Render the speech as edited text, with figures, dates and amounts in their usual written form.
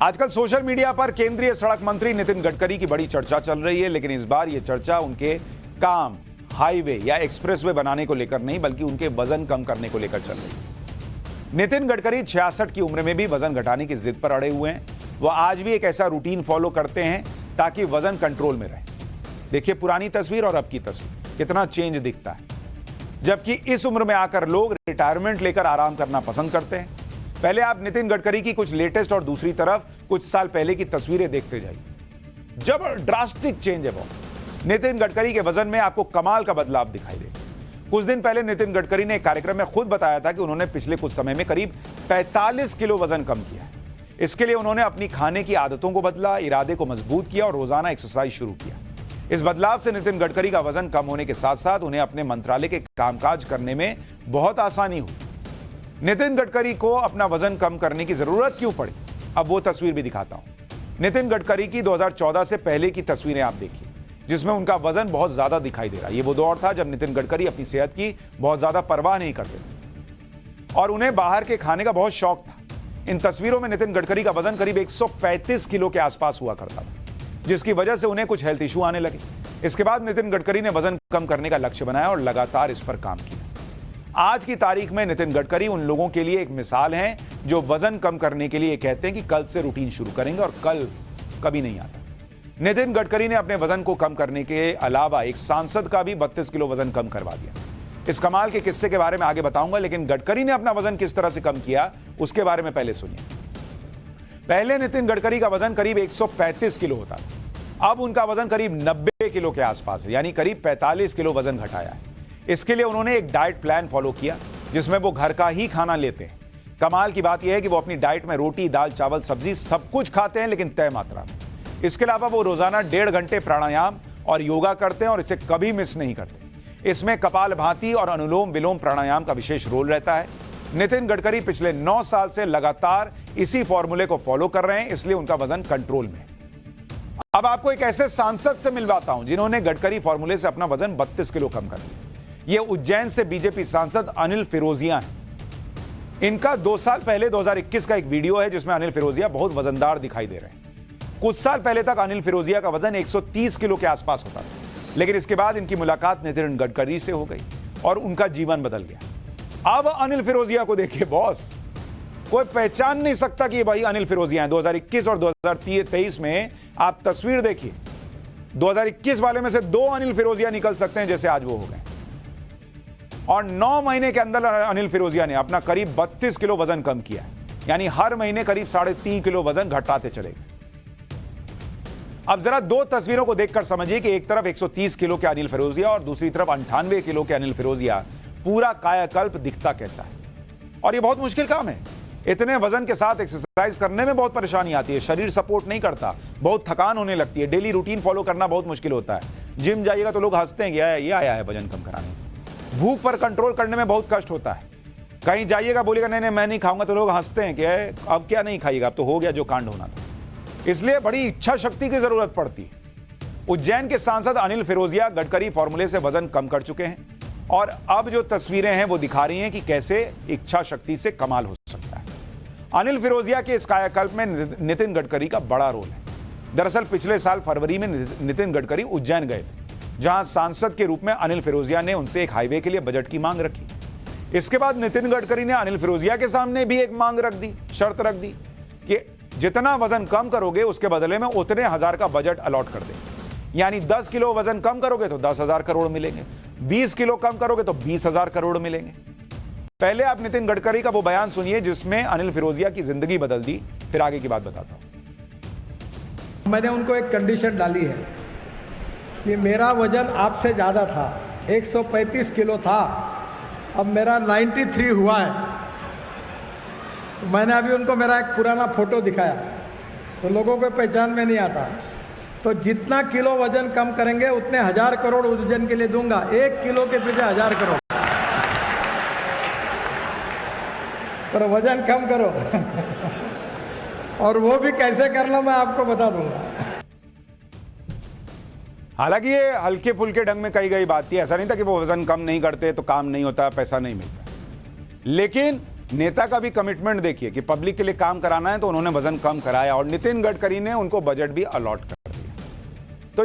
आजकल social media पर केंद्रीय सड़क मंत्री नितिन गडकरी की बड़ी चर्चा चल रही है, लेकिन इस बार यह चर्चा उनके काम, हाईवे या एक्सप्रेसवे बनाने को लेकर नहीं, बल्कि उनके वजन कम करने को लेकर चल रही है। नितिन गडकरी 66 की उम्र में भी वजन घटाने की जिद पर अड़े हुए हैं। वह आज भी एक ऐसा रूटीन फॉलो करते हैं ताकि वजन कंट्रोल में रहे। देखिए पुरानी तस्वीर और अब की तस्वीर, कितना चेंज दिखता है। जबकि इस उम्र में आकर लोग रिटायरमेंट लेकर आराम करना पसंद करते हैं। पहले आप नितिन गडकरी की कुछ लेटेस्ट और दूसरी तरफ कुछ साल पहले की तस्वीरें देखते जाइए। जब ड्रास्टिक चेंज है वो। नितिन गडकरी के वजन में आपको कमाल का बदलाव दिखाई देगा। कुछ दिन पहले नितिन गडकरी ने एक कार्यक्रम में खुद बताया था कि उन्होंने पिछले कुछ समय में करीब 45 किलो वजन कम किया है। इसके लिए उन्होंने अपनी खाने की आदतों को बदला, इरादे को मजबूत किया और रोजाना एक्सरसाइज शुरू किया। इस बदलाव से नितिन गडकरी का वजन कम होने के साथ साथ उन्हें अपने मंत्रालय के कामकाज करने में बहुत आसानी हुई। नितिन गडकरी को अपना वजन कम करने की जरूरत क्यों पड़ी, अब वो तस्वीर भी दिखाता हूं। नितिन गडकरी की 2014 से पहले की तस्वीरें आप देखिए, जिसमें उनका वजन बहुत ज्यादा दिखाई दे रहा है। ये वो दौर था जब नितिन गडकरी अपनी सेहत की बहुत ज्यादा परवाह नहीं करते थे और उन्हें बाहर के खाने का बहुत शौक था। इन तस्वीरों में नितिन गडकरी का वजन करीब 135 किलो के आसपास हुआ करता था, जिसकी वजह से उन्हें कुछ हेल्थ इशू आने लगे। इसके बाद नितिन गडकरी ने वजन कम करने का लक्ष्य बनाया और लगातार इस पर काम किया। आज की तारीख में नितिन गडकरी उन लोगों के लिए एक मिसाल हैं जो वजन कम करने के लिए कहते हैं कि कल से रूटीन शुरू करेंगे और कल कभी नहीं आता। नितिन गडकरी ने अपने वजन को कम करने के अलावा एक सांसद का भी 32 किलो वजन कम करवा दिया। इस कमाल के किस्से के बारे में आगे बताऊंगा, लेकिन गडकरी ने अपना वजन किस तरह से कम किया उसके बारे में पहले सुनिए। पहले नितिन गडकरी का वजन करीब 135 किलो होता था। अब उनका वजन करीब 90 किलो के आसपास है, यानी करीब 45 किलो वजन घटाया है। इसके लिए उन्होंने एक डाइट प्लान फॉलो किया जिसमें वो घर का ही खाना लेते हैं। कमाल की बात यह है कि वो अपनी डाइट में रोटी, दाल, चावल, सब्जी सब कुछ खाते हैं, लेकिन तय मात्रा में। इसके अलावा वो रोजाना 1.5 घंटे प्राणायाम और योगा करते हैं और इसे कभी मिस नहीं करते। इसमें कपालभाति और अनुलोम विलोम प्राणायाम का विशेष रोल रहता है। नितिन गडकरी पिछले 9 साल से लगातार इसी फॉर्मूले को फॉलो कर रहे हैं, इसलिए उनका वजन कंट्रोल में। अब आपको एक ऐसे सांसद से मिलवाता हूं जिन्होंने गडकरी फॉर्मूले से अपना वजन 32 किलो कम कर दिया। ये उज्जैन से बीजेपी सांसद अनिल फिरोजिया हैं। इनका 2 साल पहले 2021 का एक वीडियो है जिसमें अनिल फिरोजिया बहुत वजनदार दिखाई दे रहे हैं। कुछ साल पहले तक अनिल फिरोजिया का वजन 130 किलो के आसपास होता था, लेकिन इसके बाद इनकी मुलाकात नितिन गडकरी से हो गई और उनका जीवन बदल गया। अब अनिल फिरोजिया को देखिए बॉस, कोई पहचान नहीं सकता कि ये भाई अनिल फिरोजिया हैं। 2021 और 2023 में आप तस्वीर देखिए, 2021 वाले में से 2 अनिल फिरोजिया निकल सकते हैं जैसे आज वो हो गए। और 9 महीने के अंदर अनिल फिरोजिया ने अपना करीब 32 किलो वजन कम किया, यानी हर महीने करीब 3.5 किलो वजन घटाते चले गए। अब जरा 2 तस्वीरों को देखकर समझिए कि एक तरफ 130 किलो के अनिल फिरोजिया और दूसरी तरफ 98 किलो के अनिल फिरोजिया पूरा कायाकल्प दिखता कैसा है। और यह बहुत मुश्किल काम है। इतने वजन के साथ एक्सरसाइज करने में बहुत परेशानी आती है, शरीर सपोर्ट नहीं करता, बहुत थकान होने लगती है, डेली रूटीन फॉलो करना बहुत मुश्किल होता है। जिम जाइएगा तो लोग हंसते हैं कि ये आया है वजन कम कराने। भूख पर कंट्रोल करने में बहुत कष्ट होता है। कहीं जाइएगा बोलेगा नहीं मैं नहीं खाऊंगा तो लोग हंसते हैं कि अब क्या नहीं खाइएगा, अब तो हो गया जो कांड होना था। इसलिए बड़ी इच्छा शक्ति की जरूरत पड़ती है। उज्जैन के सांसद अनिल फिरोजिया गडकरी फॉर्मूले से वजन कम कर चुके हैं और अब जो तस्वीरें हैं वो दिखा रही हैं कि कैसे इच्छा शक्ति से कमाल हो सकता है। अनिल फिरोजिया के इस कायाकल्प में नितिन गडकरी का बड़ा रोल है। दरअसल पिछले साल फरवरी में नितिन गडकरी उज्जैन गए थे, जहां सांसद के रूप में अनिल फिरोजिया ने उनसे एक हाईवे के लिए बजट की मांग रखी। इसके बाद नितिन गडकरी ने अनिल फिरोजिया के सामने भी एक मांग रख दी, शर्त रख दी कि जितना वजन कम करोगे उसके बदले में उतने हजार का बजट अलॉट कर देंगे। यानी 10 किलो वजन कम करोगे तो 10,000 करोड़ मिलेंगे, 20 किलो कम करोगे तो 20,000 करोड़ मिलेंगे। पहले आप नितिन गडकरी का वो बयान सुनिए जिसमें अनिल फिरोजिया की जिंदगी बदल दी, फिर आगे की बात बताता हूं। मैंने उनको एक कंडीशन डाली है कि मेरा वजन आपसे ज़्यादा था, 135 किलो था, अब मेरा 93 हुआ है। तो मैंने अभी उनको मेरा एक पुराना फोटो दिखाया तो लोगों को पहचान में नहीं आता। तो जितना किलो वजन कम करेंगे उतने 1000 करोड़ उज्जैन के लिए दूंगा। 1 किलो के पीछे 1000 करोड़। पर वजन कम करो और वो भी कैसे करना मैं आपको बता दूंगा। हालांकि ये हल्के फुल्के ढंग में कही गई बात थी, ऐसा नहीं था कि वो वजन कम नहीं करते तो काम नहीं होता, पैसा नहीं मिलता। लेकिन नेता का भी कमिटमेंट देखिए कि पब्लिक के लिए काम कराना है, तो उन्होंने वजन कम कराया और नितिन गडकरी ने उनको बजट भी अलॉट किया।